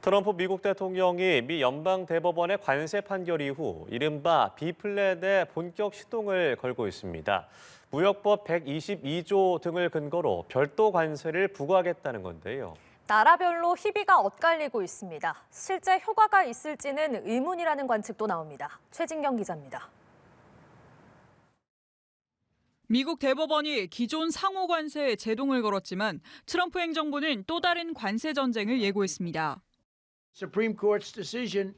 트럼프 미국 대통령이 미 연방대법원의 관세 판결 이후 이른바 비플랫의 본격 시동을 걸고 있습니다. 무역법 122조 등을 근거로 별도 관세를 부과하겠다는 건데요. 나라별로 희비가 엇갈리고 있습니다. 실제 효과가 있을지는 의문이라는 관측도 나옵니다. 최진경 기자입니다. 미국 대법원이 기존 상호 관세에 제동을 걸었지만 트럼프 행정부는 또 다른 관세 전쟁을 예고했습니다. Supreme Court's decision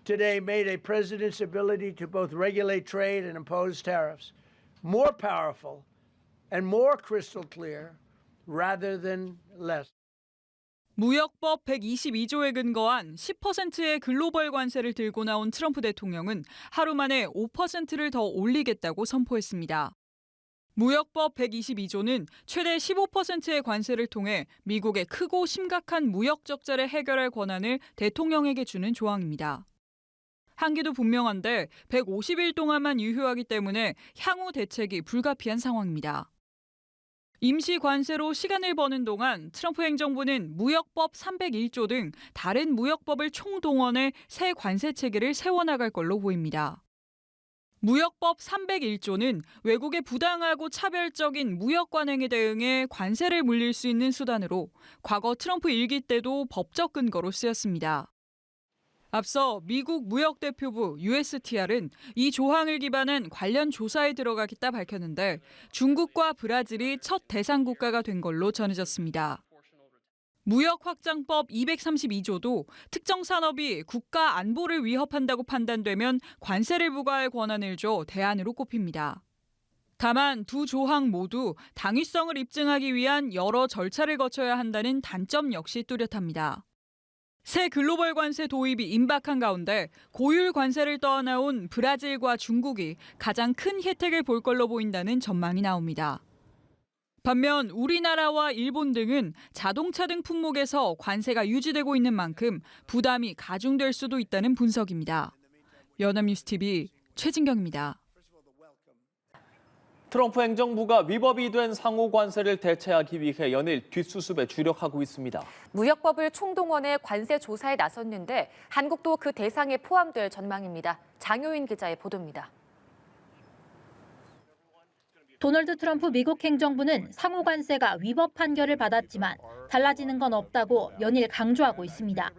today made a president's ability to both regulate trade and impose tariffs more powerful and more crystal clear rather than less. 무역법 122조에 근거한 10%의 글로벌 관세를 들고 나온 트럼프 대통령은 하루 만에 5%를 더 올리겠다고 선포했습니다. 무역법 122조는 최대 15%의 관세를 통해 미국의 크고 심각한 무역 적자를 해결할 권한을 대통령에게 주는 조항입니다. 한계도 분명한데 150일 동안만 유효하기 때문에 향후 대책이 불가피한 상황입니다. 임시 관세로 시간을 버는 동안 트럼프 행정부는 무역법 301조 등 다른 무역법을 총동원해 새 관세 체계를 세워나갈 걸로 보입니다. 무역법 301조는 외국의 부당하고 차별적인 무역 관행에 대응해 관세를 물릴 수 있는 수단으로 과거 트럼프 일기 때도 법적 근거로 쓰였습니다. 앞서 미국 무역대표부 USTR은 이 조항을 기반한 관련 조사에 들어가겠다 밝혔는데 중국과 브라질이 첫 대상 국가가 된 걸로 전해졌습니다. 무역확장법 232조도 특정 산업이 국가 안보를 위협한다고 판단되면 관세를 부과할 권한을 줘 대안으로 꼽힙니다. 다만 두 조항 모두 당위성을 입증하기 위한 여러 절차를 거쳐야 한다는 단점 역시 뚜렷합니다. 새 글로벌 관세 도입이 임박한 가운데 고율 관세를 떠나온 브라질과 중국이 가장 큰 혜택을 볼 걸로 보인다는 전망이 나옵니다. 반면 우리나라와 일본 등은 자동차 등 품목에서 관세가 유지되고 있는 만큼 부담이 가중될 수도 있다는 분석입니다. 연합뉴스TV 최진경입니다. 트럼프 행정부가 위법이 된 상호 관세를 대체하기 위해 연일 뒷수습에 주력하고 있습니다. 무역법을 총동원해 관세 조사에 나섰는데 한국도 그 대상에 포함될 전망입니다. 장효인 기자의 보도입니다. 도널드 트럼프 미국 행정부는 상호 관세가 위법 판결을 받았지만 달라지는 건 없다고 연일 강조하고 있습니다.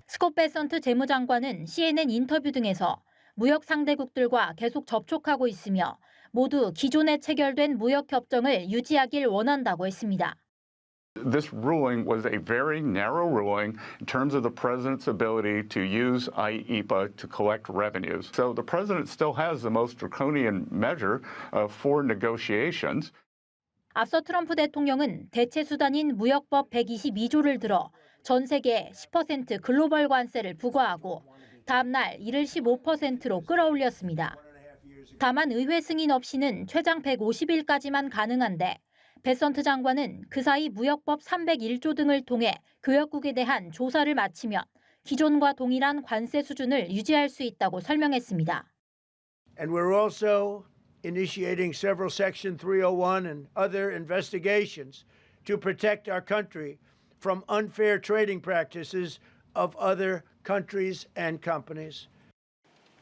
스콧 베선트 재무장관은 CNN 인터뷰 등에서 무역 상대국들과 계속 접촉하고 있으며 모두 기존에 체결된 무역 협정을 유지하길 원한다고 했습니다. This ruling was a very narrow ruling in terms of the president's ability to use IEEPA to collect revenues. So the president still has the most draconian measure for negotiations. 앞서 트럼프 대통령은 대체 수단인 무역법 122조를 들어 전 세계에 10% 글로벌 관세를 부과하고 다음 날 이를 15%로 끌어올렸습니다. 다만 의회 승인 없이는 최장 150일까지만 가능한데 베선트 장관은 그 사이 무역법 301조 등을 통해 교역국에 대한 조사를 마치면 기존과 동일한 관세 수준을 유지할 수 있다고 설명했습니다. And we're also initiating several Section 301 and other investigations to protect our country from unfair trading practices of other countries and companies.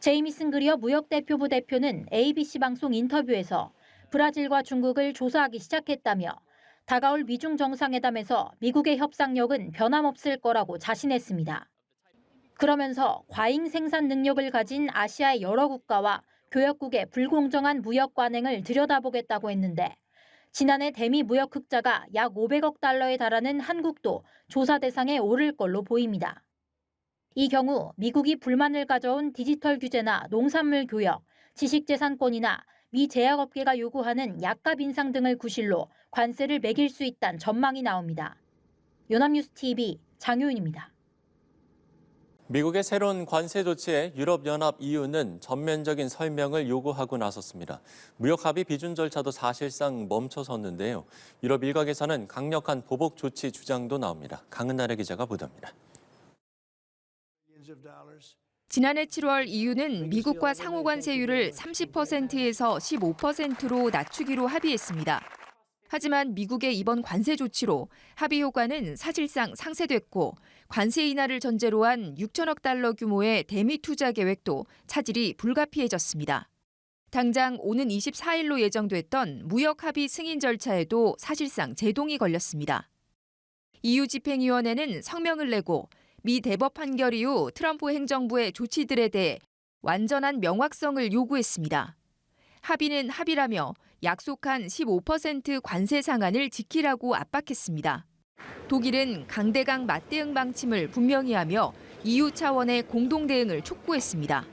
제이미슨 그리어 무역대표부 대표는 ABC 방송 인터뷰에서 브라질과 중국을 조사하기 시작했다며 다가올 미중 정상회담에서 미국의 협상력은 변함없을 거라고 자신했습니다. 그러면서 과잉 생산 능력을 가진 아시아의 여러 국가와 교역국의 불공정한 무역 관행을 들여다보겠다고 했는데 지난해 대미 무역 흑자가 약 500억 달러에 달하는 한국도 조사 대상에 오를 걸로 보입니다. 이 경우 미국이 불만을 가져온 디지털 규제나 농산물 교역, 지식재산권이나 미 제약업계가 요구하는 약값 인상 등을 구실로 관세를 매길 수 있다는 전망이 나옵니다. 연합뉴스TV 장효인입니다. 미국의 새로운 관세 조치에 유럽연합 EU는 전면적인 설명을 요구하고 나섰습니다. 무역 합의 비준 절차도 사실상 멈춰섰는데요. 유럽 일각에서는 강력한 보복 조치 주장도 나옵니다. 강은나래 기자가 보도합니다. 지난해 7월 EU는 미국과 상호 관세율을 30%에서 15%로 낮추기로 합의했습니다. 하지만 미국의 이번 관세 조치로 합의 효과는 사실상 상쇄됐고 관세 인하를 전제로 한 6천억 달러 규모의 대미 투자 계획도 차질이 불가피해졌습니다. 당장 오는 24일로 예정됐던 무역 합의 승인 절차에도 사실상 제동이 걸렸습니다. EU 집행위원회는 성명을 내고 미 대법 판결 이후 트럼프 행정부의 조치들에 대해 완전한 명확성을 요구했습니다. 합의는 합의라며 약속한 15% 관세 상한을 지키라고 압박했습니다. 독일은 강대강 맞대응 방침을 분명히 하며 EU 차원의 공동 대응을 촉구했습니다.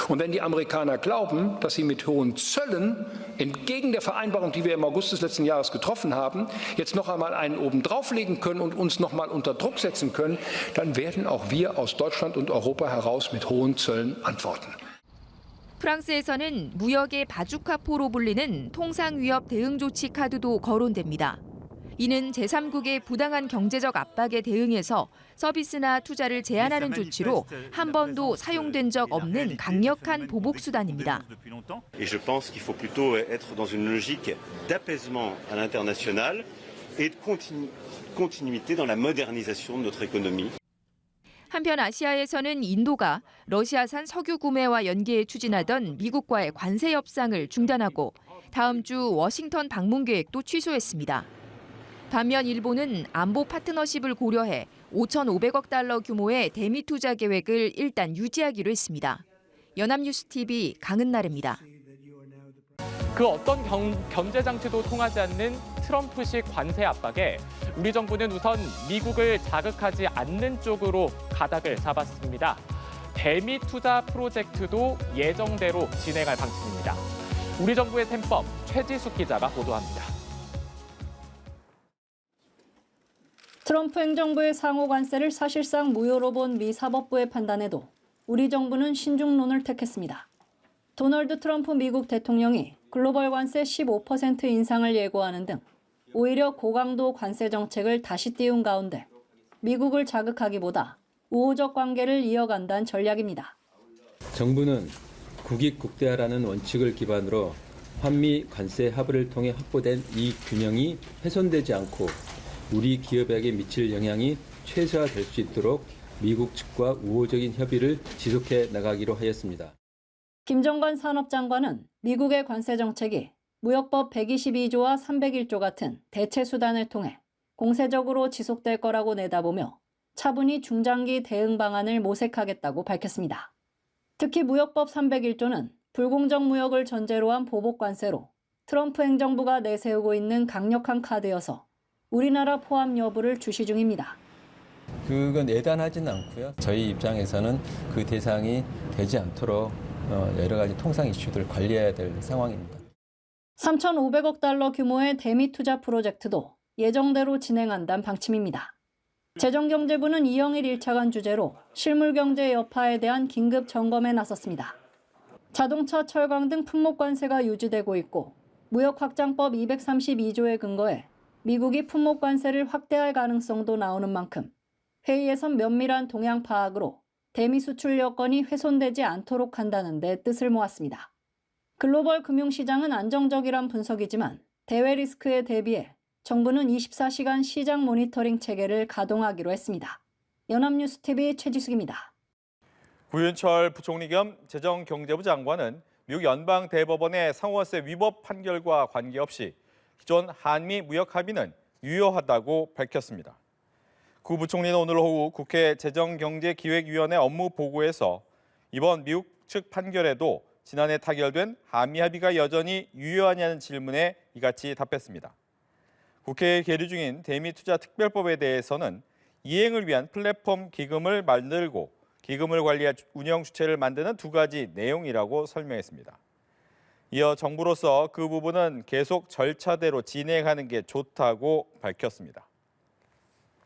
Und wenn die Amerikaner glauben, dass sie mit hohen Zöllen entgegen der Vereinbarung, die wir im August des letzten Jahres getroffen haben, jetzt noch einmal einen oben drauflegen können und uns noch mal unter Druck setzen können, dann werden auch wir aus Deutschland und Europa heraus mit hohen Zöllen antworten. 프랑스에서는 무역의 바주카포로 불리는 통상위협 대응조치 카드도 거론됩니다. 이는 제3국의 부당한 경제적 압박에 대응해서 서비스나 투자를 제한하는 조치로 한 번도 사용된 적 없는 강력한 보복 수단입니다. Et je pense qu'il faut plutôt être dans une logique d'apaisement à l'international et de continuité dans la modernisation de notre économie. 한편 아시아에서는 인도가 러시아산 석유 구매와 연계해 추진하던 미국과의 관세 협상을 중단하고 다음 주 워싱턴 방문 계획도 취소했습니다. 반면 일본은 안보 파트너십을 고려해 5,500억 달러 규모의 대미 투자 계획을 일단 유지하기로 했습니다. 연합뉴스TV 강은나래입니다. 그 어떤 견제 장치도 통하지 않는 트럼프식 관세 압박에 우리 정부는 우선 미국을 자극하지 않는 쪽으로 가닥을 잡았습니다. 대미 투자 프로젝트도 예정대로 진행할 방침입니다. 우리 정부의 셈법 최지숙 기자가 보도합니다. 트럼프 행정부의 상호 관세를 사실상 무효로 본 미 사법부의 판단에도 우리 정부는 신중론을 택했습니다. 도널드 트럼프 미국 대통령이 글로벌 관세 15% 인상을 예고하는 등 오히려 고강도 관세 정책을 다시 띄운 가운데 미국을 자극하기보다 우호적 관계를 이어간다는 전략입니다. 정부는 국익국대화라는 원칙을 기반으로 한미 관세 합의를 통해 확보된 이익 균형이 훼손되지 않고 우리 기업에게 미칠 영향이 최소화될 수 있도록 미국 측과 우호적인 협의를 지속해 나가기로 하였습니다. 김정관 산업장관은 미국의 관세 정책이 무역법 122조와 301조 같은 대체 수단을 통해 공세적으로 지속될 거라고 내다보며 차분히 중장기 대응 방안을 모색하겠다고 밝혔습니다. 특히 무역법 301조는 불공정 무역을 전제로 한 보복 관세로 트럼프 행정부가 내세우고 있는 강력한 카드여서 우리나라 포함 여부를 주시 중입니다. 그건 예단하지는 않고요. 저희 입장에서는 그 대상이 되지 않도록 여러 가지 통상 이슈들을 관리해야 될 상황입니다. 3,500억 달러 규모의 대미 투자 프로젝트도 예정대로 진행한다는 방침입니다. 재정경제부는 이영일 1차관 주재로 실물경제 여파에 대한 긴급 점검에 나섰습니다. 자동차, 철강 등 품목관세가 유지되고 있고 무역확장법 232조에 근거해 미국이 품목관세를 확대할 가능성도 나오는 만큼 회의에선 면밀한 동향 파악으로 대미 수출 여건이 훼손되지 않도록 한다는 데 뜻을 모았습니다. 글로벌 금융시장은 안정적이란 분석이지만 대외 리스크에 대비해 정부는 24시간 시장 모니터링 체계를 가동하기로 했습니다. 연합뉴스TV 최지숙입니다. 구윤철 부총리 겸 재정경제부 장관은 미국 연방대법원의 상호관세 위법 판결과 관계없이 기존 한미 무역 합의는 유효하다고 밝혔습니다. 구 부총리는 오늘 오후 국회 재정경제기획위원회 업무 보고에서 이번 미국 측 판결에도 지난해 타결된 한미 합의가 여전히 유효하냐는 질문에 이같이 답했습니다. 국회에 계류 중인 대미 투자 특별법에 대해서는 이행을 위한 플랫폼 기금을 만들고 기금을 관리할 운영 주체를 만드는 두 가지 내용이라고 설명했습니다. 이어 정부로서 그 부분은 계속 절차대로 진행하는 게 좋다고 밝혔습니다.